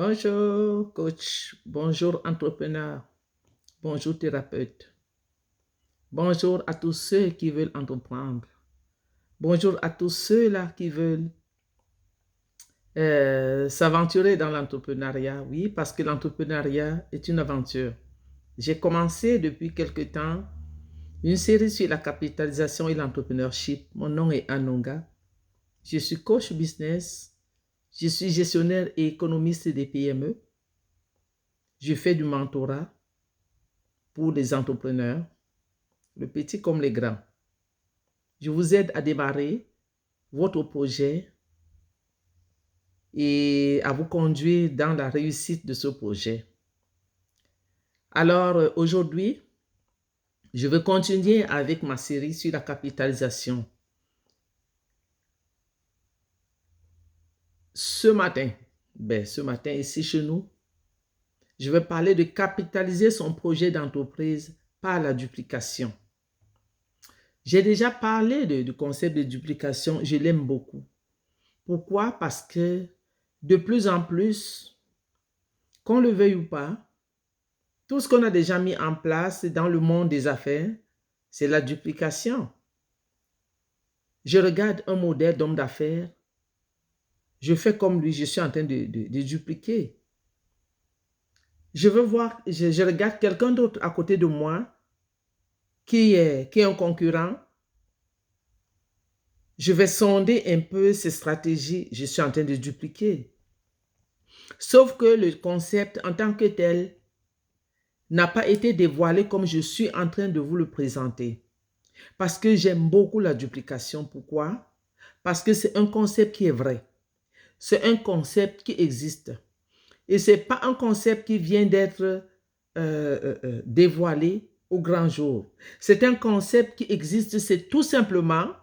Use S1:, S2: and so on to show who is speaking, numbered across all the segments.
S1: Bonjour coach, bonjour entrepreneur, bonjour thérapeute, bonjour à tous ceux qui veulent entreprendre, bonjour à tous ceux-là qui veulent s'aventurer dans l'entrepreneuriat. Oui, parce que l'entrepreneuriat est une aventure. J'ai commencé depuis quelque temps une série sur la capitalisation et l'entrepreneurship. Mon nom est Anonga. Je suis coach business, je suis gestionnaire et économiste des PME. Je fais du mentorat pour les entrepreneurs, le petit comme les grands. Je vous aide à démarrer votre projet et à vous conduire dans la réussite de ce projet. Alors aujourd'hui, je vais continuer avec ma série sur la capitalisation. Ce matin ici chez nous, je vais parler de capitaliser son projet d'entreprise par la duplication. J'ai déjà parlé du concept de duplication, je l'aime beaucoup. Pourquoi? Parce que de plus en plus, qu'on le veuille ou pas, tout ce qu'on a déjà mis en place dans le monde des affaires, c'est la duplication. Je regarde un modèle d'homme d'affaires, je fais comme lui, je suis en train de dupliquer. Je regarde quelqu'un d'autre à côté de moi qui est un concurrent. Je vais sonder un peu ses stratégies, je suis en train de dupliquer. Sauf que le concept en tant que tel n'a pas été dévoilé comme je suis en train de vous le présenter. Parce que j'aime beaucoup la duplication. Pourquoi? Parce que c'est un concept qui est vrai. C'est un concept qui existe. Et ce n'est pas un concept qui vient d'être dévoilé au grand jour. C'est un concept qui existe, c'est tout simplement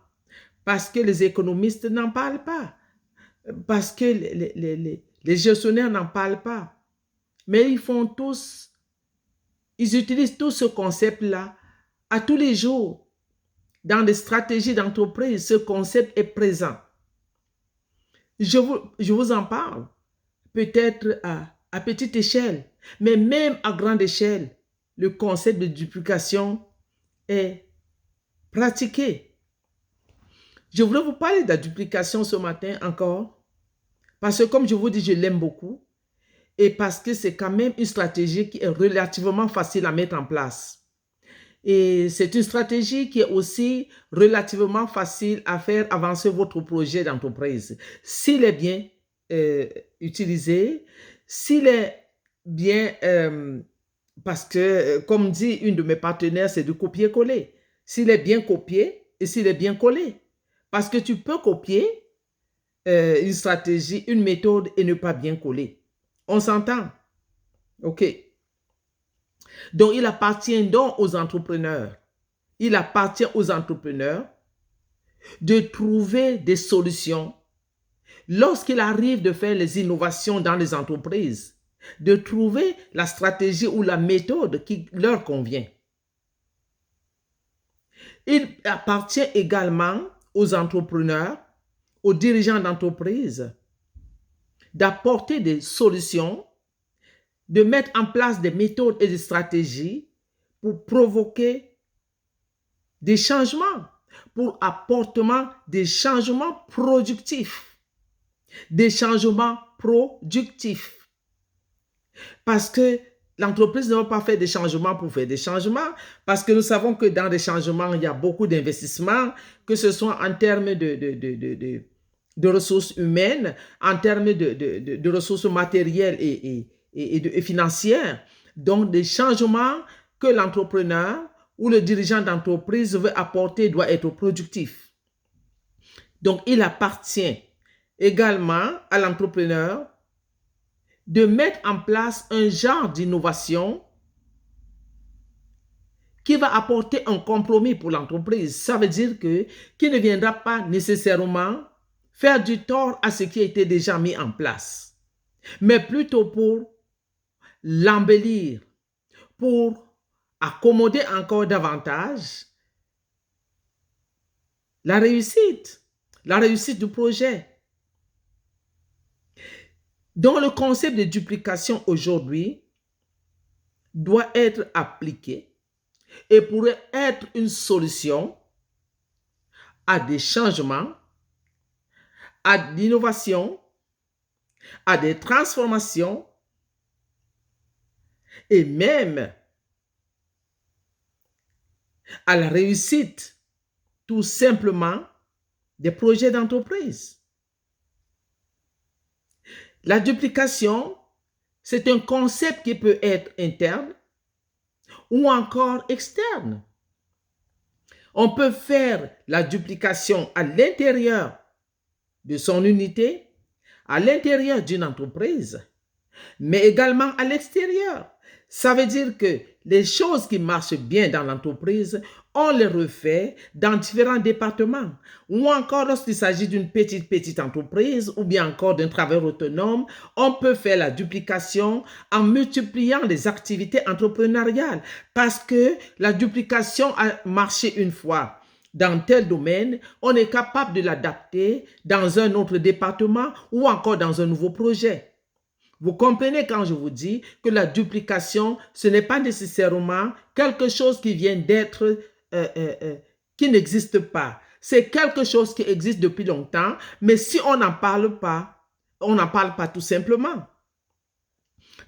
S1: parce que les économistes n'en parlent pas. Parce que les gestionnaires n'en parlent pas. Mais ils utilisent tout ce concept-là à tous les jours. Dans les stratégies d'entreprise, ce concept est présent. Je vous en parle, peut-être à petite échelle, mais même à grande échelle, le concept de duplication est pratiqué. Je voulais vous parler de la duplication ce matin encore, parce que comme je vous dis, je l'aime beaucoup, et parce que c'est quand même une stratégie qui est relativement facile à mettre en place. Et c'est une stratégie qui est aussi relativement facile à faire avancer votre projet d'entreprise. S'il est bien utilisé, s'il est bien, parce que comme dit une de mes partenaires, c'est de copier-coller. S'il est bien copié et s'il est bien collé. Parce que tu peux copier une stratégie, une méthode et ne pas bien coller. On s'entend? OK. Donc, il appartient donc aux entrepreneurs. Il appartient aux entrepreneurs de trouver des solutions lorsqu'il arrive de faire les innovations dans les entreprises, de trouver la stratégie ou la méthode qui leur convient. Il appartient également aux entrepreneurs, aux dirigeants d'entreprise, d'apporter des solutions, de mettre en place des méthodes et des stratégies pour provoquer des changements, pour apportement des changements productifs. Des changements productifs. Parce que l'entreprise ne va pas faire des changements pour faire des changements, parce que nous savons que dans les changements, il y a beaucoup d'investissements, que ce soit en termes de ressources humaines, en termes de ressources matérielles et financières. Donc, des changements que l'entrepreneur ou le dirigeant d'entreprise veut apporter doit être productif. Donc, il appartient également à l'entrepreneur de mettre en place un genre d'innovation qui va apporter un compromis pour l'entreprise. Ça veut dire qu'il ne viendra pas nécessairement faire du tort à ce qui a été déjà mis en place, mais plutôt pour l'embellir, pour accommoder encore davantage la réussite du projet. Donc, le concept de duplication aujourd'hui doit être appliqué et pourrait être une solution à des changements, à l'innovation, à des transformations et même à la réussite, tout simplement, des projets d'entreprise. La duplication, c'est un concept qui peut être interne ou encore externe. On peut faire la duplication à l'intérieur de son unité, à l'intérieur d'une entreprise, mais également à l'extérieur. Ça veut dire que les choses qui marchent bien dans l'entreprise, on les refait dans différents départements. Ou encore lorsqu'il s'agit d'une petite entreprise ou bien encore d'un travailleur autonome, on peut faire la duplication en multipliant les activités entrepreneuriales parce que la duplication a marché une fois dans tel domaine, on est capable de l'adapter dans un autre département ou encore dans un nouveau projet. Vous comprenez quand je vous dis que la duplication, ce n'est pas nécessairement quelque chose qui vient d'être, qui n'existe pas. C'est quelque chose qui existe depuis longtemps, mais si on n'en parle pas, on n'en parle pas tout simplement.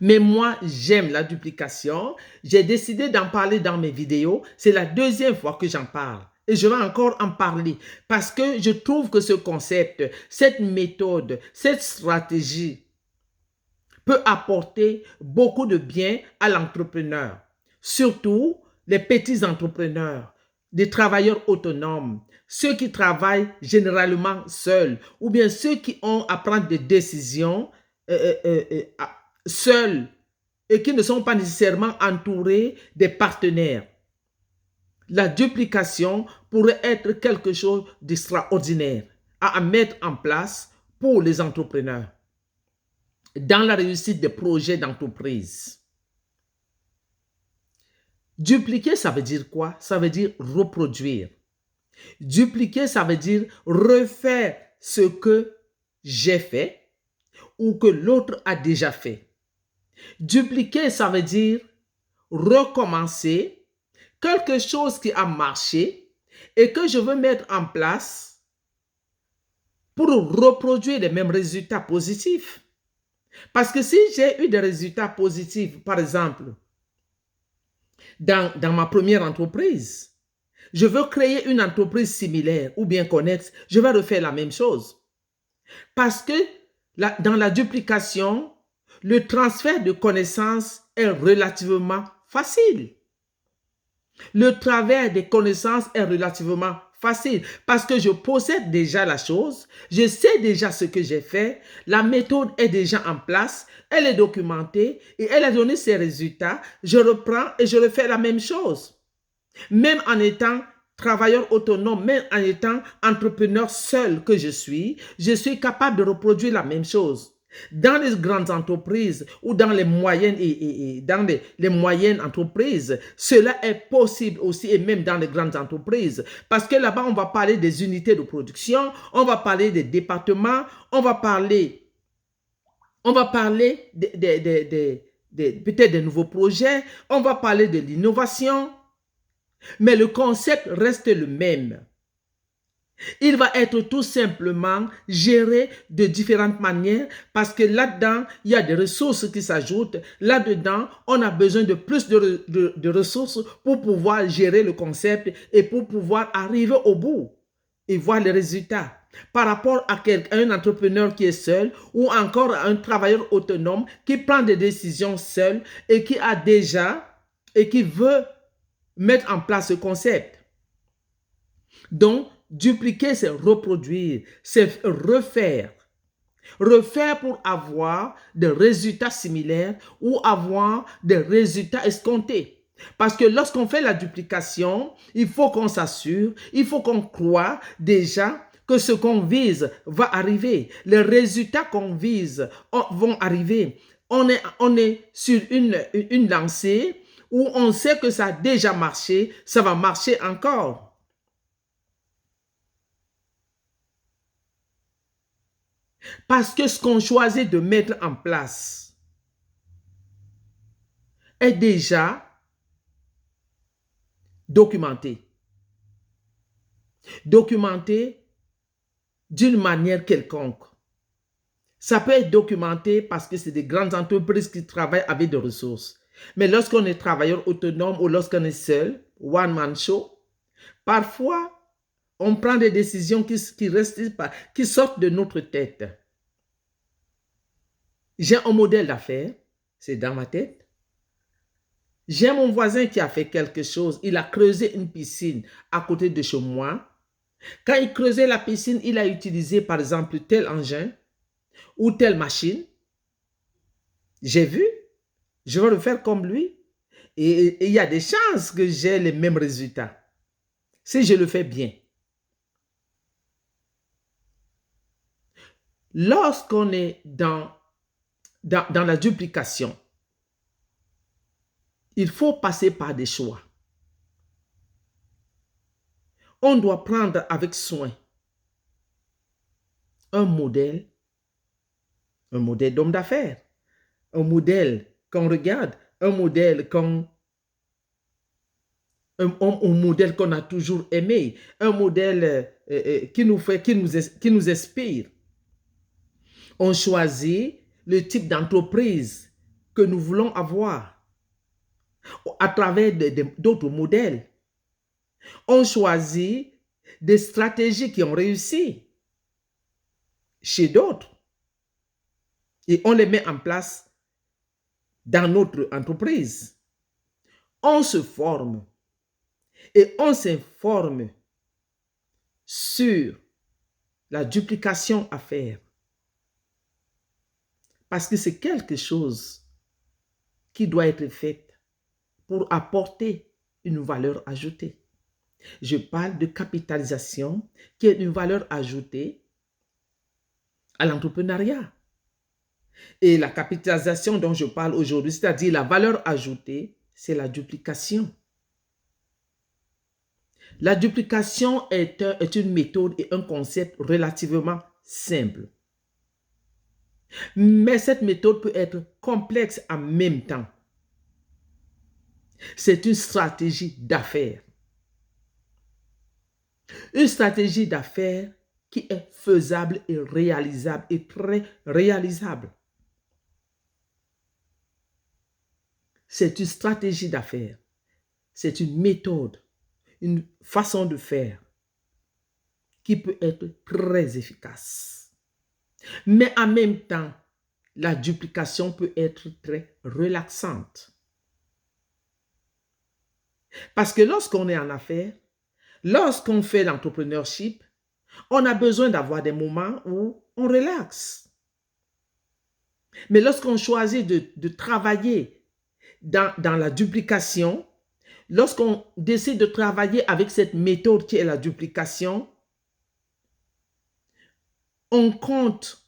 S1: Mais moi, j'aime la duplication. J'ai décidé d'en parler dans mes vidéos. C'est la deuxième fois que j'en parle. Et je vais encore en parler parce que je trouve que ce concept, cette méthode, cette stratégie, peut apporter beaucoup de bien à l'entrepreneur, surtout les petits entrepreneurs, des travailleurs autonomes, ceux qui travaillent généralement seuls ou bien ceux qui ont à prendre des décisions seuls et qui ne sont pas nécessairement entourés des partenaires. La duplication pourrait être quelque chose d'extraordinaire à mettre en place pour les entrepreneurs dans la réussite des projets d'entreprise. Dupliquer, ça veut dire quoi? Ça veut dire reproduire. Dupliquer, ça veut dire refaire ce que j'ai fait ou que l'autre a déjà fait. Dupliquer, ça veut dire recommencer quelque chose qui a marché et que je veux mettre en place pour reproduire les mêmes résultats positifs. Parce que si j'ai eu des résultats positifs, par exemple, dans ma première entreprise, je veux créer une entreprise similaire ou bien connexe, je vais refaire la même chose. Parce que dans la duplication, le transfert de connaissances est relativement facile. Le travail des connaissances est relativement facile parce que je possède déjà la chose, je sais déjà ce que j'ai fait, la méthode est déjà en place, elle est documentée et elle a donné ses résultats. Je reprends et je refais la même chose. Même en étant travailleur autonome, même en étant entrepreneur seul que je suis capable de reproduire la même chose. Dans les grandes entreprises ou dans les moyennes dans les moyennes entreprises, cela est possible aussi et même dans les grandes entreprises. Parce que là-bas, on va parler des unités de production, on va parler des départements, on va parler peut-être des nouveaux projets, on va parler de l'innovation, mais le concept reste le même. Il va être tout simplement géré de différentes manières parce que là-dedans, il y a des ressources qui s'ajoutent. Là-dedans, on a besoin de plus de ressources pour pouvoir gérer le concept et pour pouvoir arriver au bout et voir les résultats. Par rapport à un entrepreneur qui est seul ou encore à un travailleur autonome qui prend des décisions seul et qui a déjà et qui veut mettre en place ce concept. Donc, dupliquer, c'est reproduire, c'est refaire. Refaire pour avoir des résultats similaires ou avoir des résultats escomptés. Parce que lorsqu'on fait la duplication, il faut qu'on s'assure, il faut qu'on croit déjà que ce qu'on vise va arriver. Les résultats qu'on vise vont arriver. On est sur une lancée où on sait que ça a déjà marché, ça va marcher encore. Parce que ce qu'on choisit de mettre en place est déjà documenté. Documenté d'une manière quelconque. Ça peut être documenté parce que c'est des grandes entreprises qui travaillent avec des ressources. Mais lorsqu'on est travailleur autonome ou lorsqu'on est seul, one man show, parfois, on prend des décisions qui sortent de notre tête. J'ai un modèle d'affaires, c'est dans ma tête. J'ai mon voisin qui a fait quelque chose. Il a creusé une piscine à côté de chez moi. Quand il creusait la piscine, il a utilisé par exemple tel engin ou telle machine. J'ai vu, je vais le faire comme lui. Et il y a des chances que j'ai les mêmes résultats. Si je le fais bien. Lorsqu'on est dans la duplication, il faut passer par des choix. On doit prendre avec soin un modèle d'homme d'affaires, un modèle qu'on regarde, un modèle qu'on a toujours aimé, un modèle qui nous inspire. On choisit le type d'entreprise que nous voulons avoir à travers d'autres modèles. On choisit des stratégies qui ont réussi chez d'autres et on les met en place dans notre entreprise. On se forme et on s'informe sur la duplication à faire. Parce que c'est quelque chose qui doit être fait pour apporter une valeur ajoutée. Je parle de capitalisation qui est une valeur ajoutée à l'entrepreneuriat. Et la capitalisation dont je parle aujourd'hui, c'est-à-dire la valeur ajoutée, c'est la duplication. La duplication est une méthode et un concept relativement simple. Mais cette méthode peut être complexe en même temps. C'est une stratégie d'affaires. Une stratégie d'affaires qui est faisable et réalisable et très réalisable. C'est une stratégie d'affaires. C'est une méthode, une façon de faire qui peut être très efficace. Mais en même temps, la duplication peut être très relaxante. Parce que lorsqu'on est en affaires, lorsqu'on fait l'entrepreneurship, on a besoin d'avoir des moments où on relaxe. Mais lorsqu'on choisit de travailler dans la duplication, lorsqu'on décide de travailler avec cette méthode qui est la duplication, on compte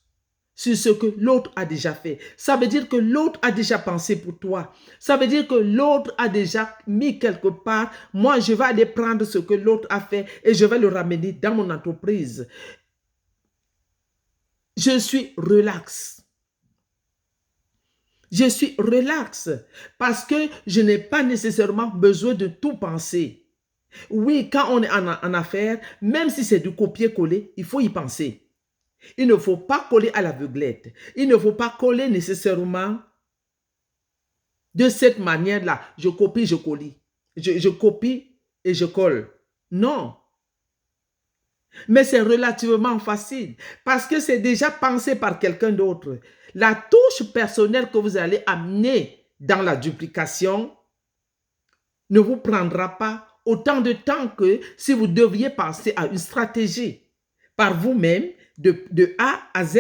S1: sur ce que l'autre a déjà fait. Ça veut dire que l'autre a déjà pensé pour toi. Ça veut dire que l'autre a déjà mis quelque part. Moi, je vais aller prendre ce que l'autre a fait et je vais le ramener dans mon entreprise. Je suis relax. Je suis relax parce que je n'ai pas nécessairement besoin de tout penser. Oui, quand on est en affaires, même si c'est du copier-coller, il faut y penser. Il ne faut pas coller à l'aveuglette. Il ne faut pas coller nécessairement de cette manière-là. Je copie, je colle. Je copie et je colle. Non. Mais c'est relativement facile parce que c'est déjà pensé par quelqu'un d'autre. La touche personnelle que vous allez amener dans la duplication ne vous prendra pas autant de temps que si vous deviez penser à une stratégie par vous-même de A à Z.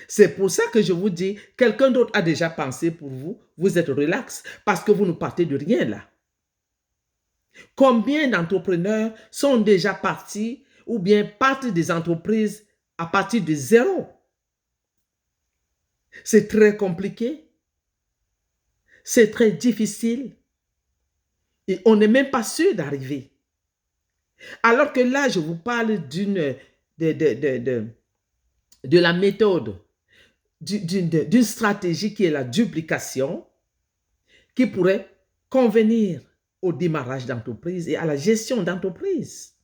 S1: C'est pour ça que je vous dis, quelqu'un d'autre a déjà pensé pour vous, vous êtes relax parce que vous ne partez de rien là. Combien d'entrepreneurs sont déjà partis ou bien partent des entreprises à partir de zéro? C'est très compliqué. C'est très difficile. Et on n'est même pas sûr d'arriver. Alors que là, je vous parle de la méthode, d'une stratégie qui est la duplication, qui pourrait convenir au démarrage d'entreprise et à la gestion d'entreprise.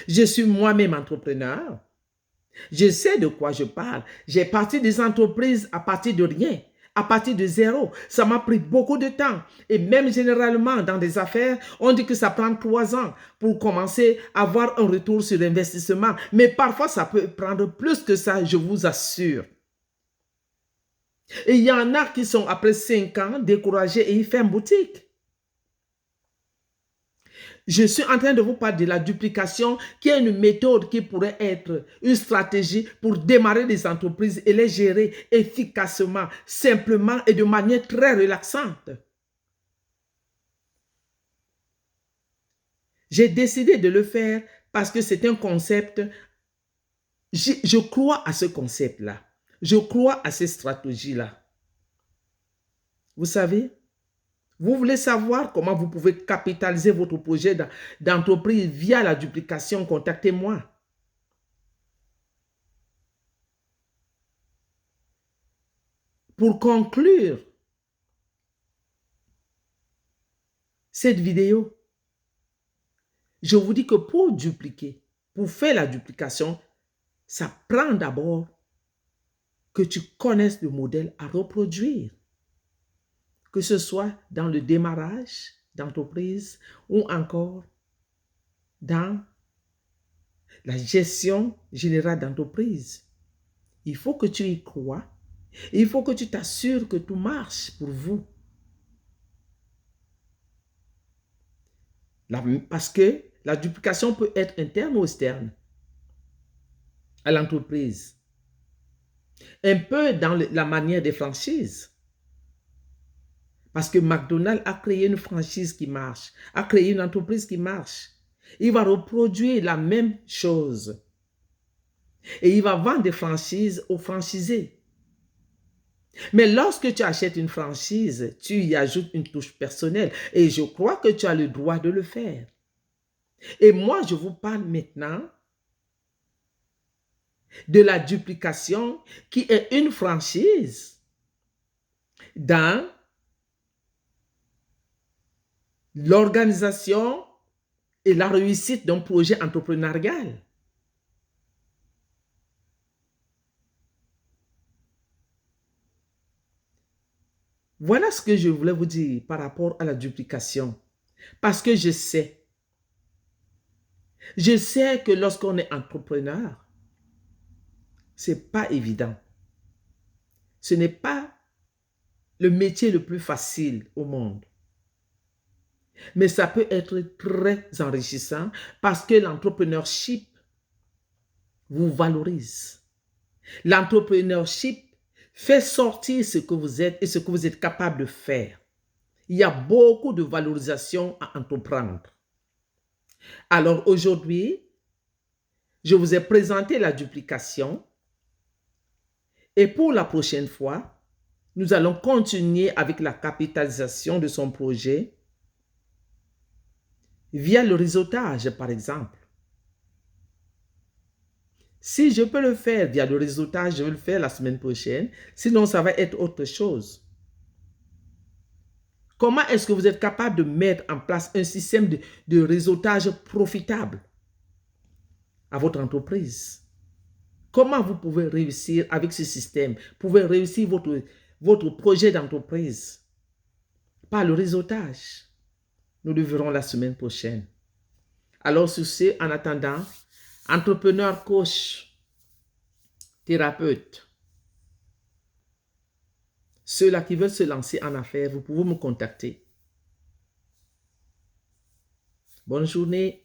S1: Je suis moi-même entrepreneur. Je sais de quoi je parle. J'ai parti des entreprises à partir de rien, à partir de zéro. Ça m'a pris beaucoup de temps. Et même généralement, dans des affaires, on dit que ça prend 3 ans pour commencer à avoir un retour sur l'investissement. Mais parfois, ça peut prendre plus que ça, je vous assure. Et il y en a qui sont, après 5 ans, découragés et ils ferment boutique. Je suis en train de vous parler de la duplication, qui est une méthode qui pourrait être une stratégie pour démarrer des entreprises et les gérer efficacement, simplement et de manière très relaxante. J'ai décidé de le faire parce que c'est un concept, je crois à ce concept-là. Je crois à ces stratégies-là. Vous savez, vous voulez savoir comment vous pouvez capitaliser votre projet d'entreprise via la duplication, contactez-moi. Pour conclure cette vidéo, je vous dis que pour dupliquer, pour faire la duplication, ça prend d'abord que tu connaisses le modèle à reproduire. Que ce soit dans le démarrage d'entreprise ou encore dans la gestion générale d'entreprise. Il faut que tu y crois. Il faut que tu t'assures que tout marche pour vous. Parce que la duplication peut être interne ou externe à l'entreprise. Un peu dans la manière des franchises. Parce que McDonald's a créé une franchise qui marche, a créé une entreprise qui marche. Il va reproduire la même chose. Et il va vendre des franchises aux franchisés. Mais lorsque tu achètes une franchise, tu y ajoutes une touche personnelle. Et je crois que tu as le droit de le faire. Et moi, je vous parle maintenant de la duplication qui est une franchise dans l'organisation et la réussite d'un projet entrepreneurial. Voilà ce que je voulais vous dire par rapport à la duplication. Parce que je sais que lorsqu'on est entrepreneur, ce n'est pas évident. Ce n'est pas le métier le plus facile au monde. Mais ça peut être très enrichissant parce que l'entrepreneurship vous valorise. L'entrepreneurship fait sortir ce que vous êtes et ce que vous êtes capable de faire. Il y a beaucoup de valorisation à entreprendre. Alors aujourd'hui, je vous ai présenté la duplication et pour la prochaine fois, nous allons continuer avec la capitalisation de son projet via le réseautage, par exemple. Si je peux le faire via le réseautage, je vais le faire la semaine prochaine. Sinon, ça va être autre chose. Comment est-ce que vous êtes capable de mettre en place un système de réseautage profitable à votre entreprise? Comment vous pouvez réussir avec ce système? Vous pouvez réussir votre projet d'entreprise par le réseautage. Nous le verrons la semaine prochaine. Alors, sur ce, en attendant, entrepreneur, coach, thérapeute, ceux-là qui veulent se lancer en affaires, vous pouvez me contacter. Bonne journée.